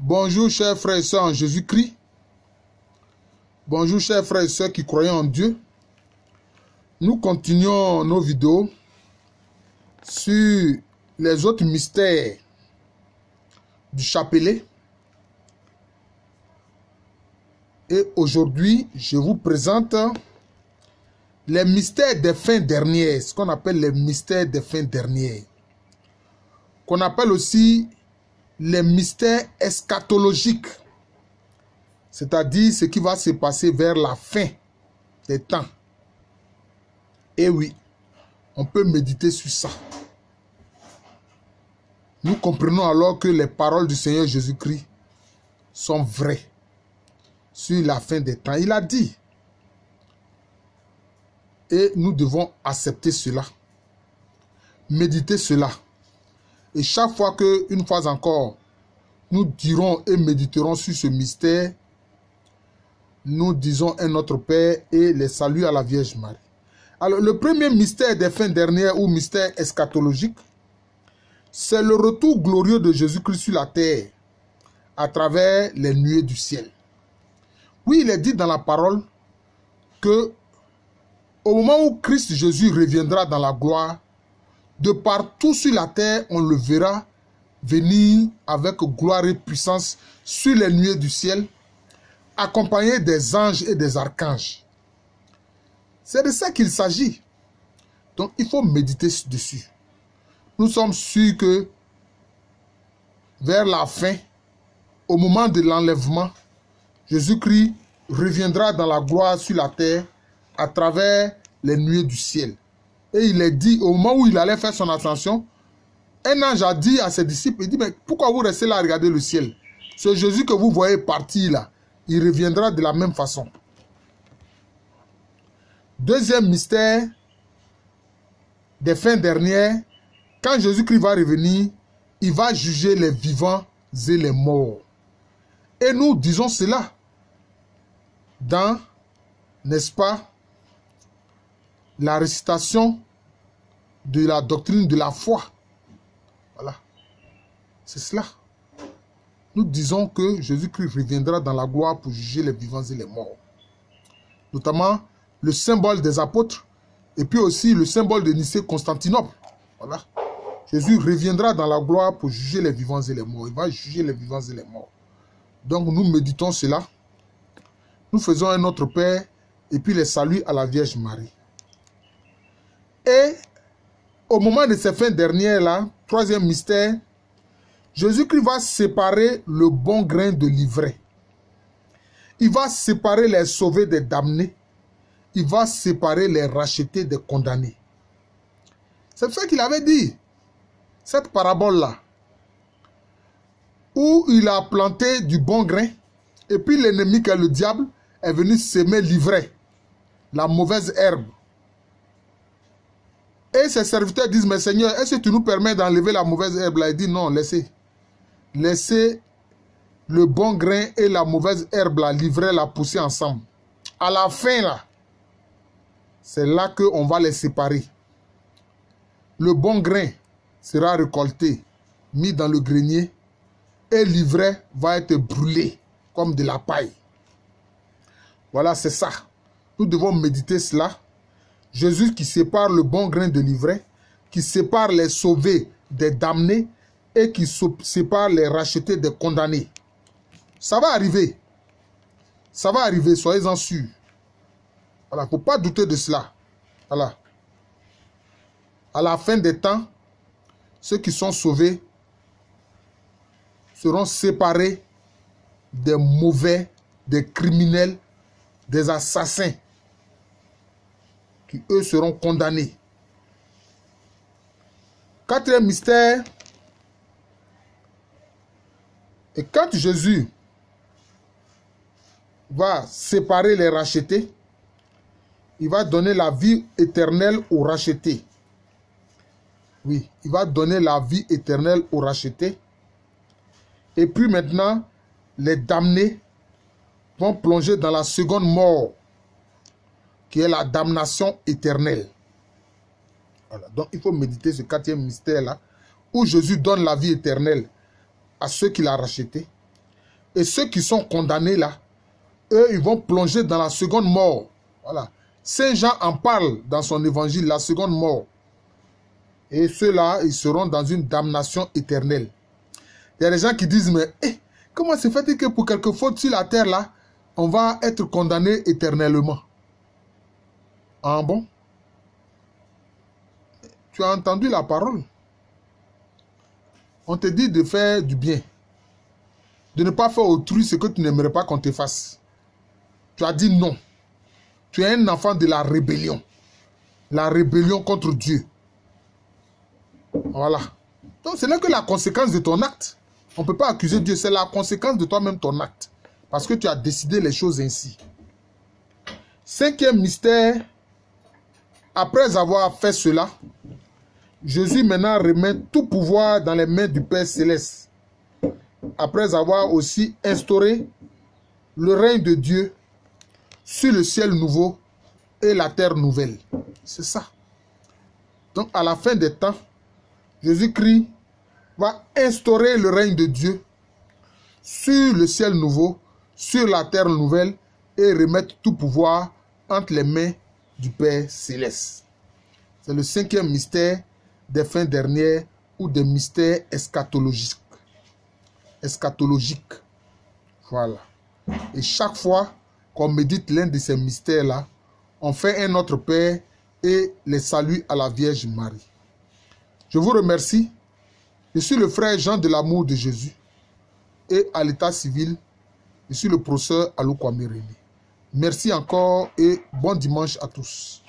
Bonjour chers frères et sœurs en Jésus-Christ. Bonjour chers frères et sœurs qui croyent en Dieu. Nous continuons nos vidéos sur les autres mystères du chapelet. Et aujourd'hui, je vous présente les mystères des fins dernières, ce qu'on appelle les mystères des fins dernières, qu'on appelle aussi les mystères eschatologiques, c'est-à-dire ce qui va se passer vers la fin des temps. Et oui, on peut méditer sur ça. Nous comprenons alors que les paroles du Seigneur Jésus-Christ sont vraies sur la fin des temps. Il a dit. Et nous devons accepter cela, méditer cela. Et chaque fois que, une fois encore, nous dirons et méditerons sur ce mystère, nous disons un Notre Père et les saluts à la Vierge Marie. Alors, le premier mystère des fins dernières ou mystère eschatologique, c'est le retour glorieux de Jésus-Christ sur la terre à travers les nuées du ciel. Oui, il est dit dans la parole que au moment où Christ Jésus reviendra dans la gloire, de partout sur la terre, on le verra venir avec gloire et puissance sur les nuées du ciel, accompagné des anges et des archanges. C'est de ça qu'il s'agit. Donc, il faut méditer dessus. Nous sommes sûrs que vers la fin, au moment de l'enlèvement, Jésus-Christ reviendra dans la gloire sur la terre à travers les nuées du ciel. Et il est dit, au moment où il allait faire son ascension, un ange a dit à ses disciples, il dit, mais pourquoi vous restez là à regarder le ciel? Ce Jésus que vous voyez partir là, il reviendra de la même façon. Deuxième mystère des fins dernières, quand Jésus-Christ va revenir, il va juger les vivants et les morts. Et nous disons cela dans, n'est-ce pas, la récitation de la doctrine de la foi. Voilà. C'est cela. Nous disons que Jésus-Christ reviendra dans la gloire pour juger les vivants et les morts. Notamment le symbole des apôtres et puis aussi le symbole de Nicée-Constantinople. Voilà. Jésus reviendra dans la gloire pour juger les vivants et les morts. Il va juger les vivants et les morts. Donc nous méditons cela. Nous faisons un Notre Père et puis les saluts à la Vierge Marie. Et au moment de ces fins dernières-là, troisième mystère, Jésus-Christ va séparer le bon grain de l'ivraie. Il va séparer les sauvés des damnés. Il va séparer les rachetés des condamnés. C'est ça qu'il avait dit. Cette parabole-là, où il a planté du bon grain, et puis l'ennemi qui est le diable est venu s'aimer l'ivraie, la mauvaise herbe. Et ses serviteurs disent, mais Seigneur, est-ce que tu nous permets d'enlever la mauvaise herbe là? Il dit, non, laissez. Laissez le bon grain et la mauvaise herbe là, l'ivraie la pousser ensemble. À la fin là, c'est là qu'on va les séparer. Le bon grain sera récolté, mis dans le grenier, et l'ivraie va être brûlé comme de la paille. Voilà, c'est ça. Nous devons méditer cela. Jésus qui sépare le bon grain de l'ivraie, qui sépare les sauvés des damnés et qui sépare les rachetés des condamnés. Ça va arriver. Ça va arriver, soyez-en sûrs. Voilà, il ne faut pas douter de cela. Voilà. À la fin des temps, ceux qui sont sauvés seront séparés des mauvais, des criminels, des assassins, qui eux seront condamnés. Quatrième mystère, et quand Jésus va séparer les rachetés, il va donner la vie éternelle aux rachetés. Oui, il va donner la vie éternelle aux rachetés. Et puis maintenant, les damnés vont plonger dans la seconde mort, qui est la damnation éternelle. Voilà. Donc il faut méditer ce quatrième mystère-là, où Jésus donne la vie éternelle à ceux qu'il a rachetés. Et ceux qui sont condamnés là, eux, ils vont plonger dans la seconde mort. Voilà. Saint Jean en parle dans son évangile, la seconde mort. Et ceux-là, ils seront dans une damnation éternelle. Il y a des gens qui disent, mais comment c'est fait que pour quelques fautes sur la terre là, on va être condamné éternellement? Ah bon? Tu as entendu la parole? On te dit de faire du bien. De ne pas faire autrui ce que tu n'aimerais pas qu'on te fasse. Tu as dit non. Tu es un enfant de la rébellion. La rébellion contre Dieu. Voilà. Donc ce n'est que la conséquence de ton acte. On ne peut pas accuser Dieu. C'est la conséquence de toi-même ton acte. Parce que tu as décidé les choses ainsi. Cinquième mystère. Après avoir fait cela, Jésus maintenant remet tout pouvoir dans les mains du Père Céleste. Après avoir aussi instauré le règne de Dieu sur le ciel nouveau et la terre nouvelle. C'est ça. Donc à la fin des temps, Jésus-Christ va instaurer le règne de Dieu sur le ciel nouveau, sur la terre nouvelle et remettre tout pouvoir entre les mains du Père Céleste. C'est le cinquième mystère des fins dernières ou des mystères eschatologiques. Voilà. Et chaque fois qu'on médite l'un de ces mystères-là, on fait un Notre Père et les saluts à la Vierge Marie. Je vous remercie. Je suis le frère Jean de l'amour de Jésus. Et à l'état civil, je suis le professeur Alou Kwame René. Merci encore et bon dimanche à tous.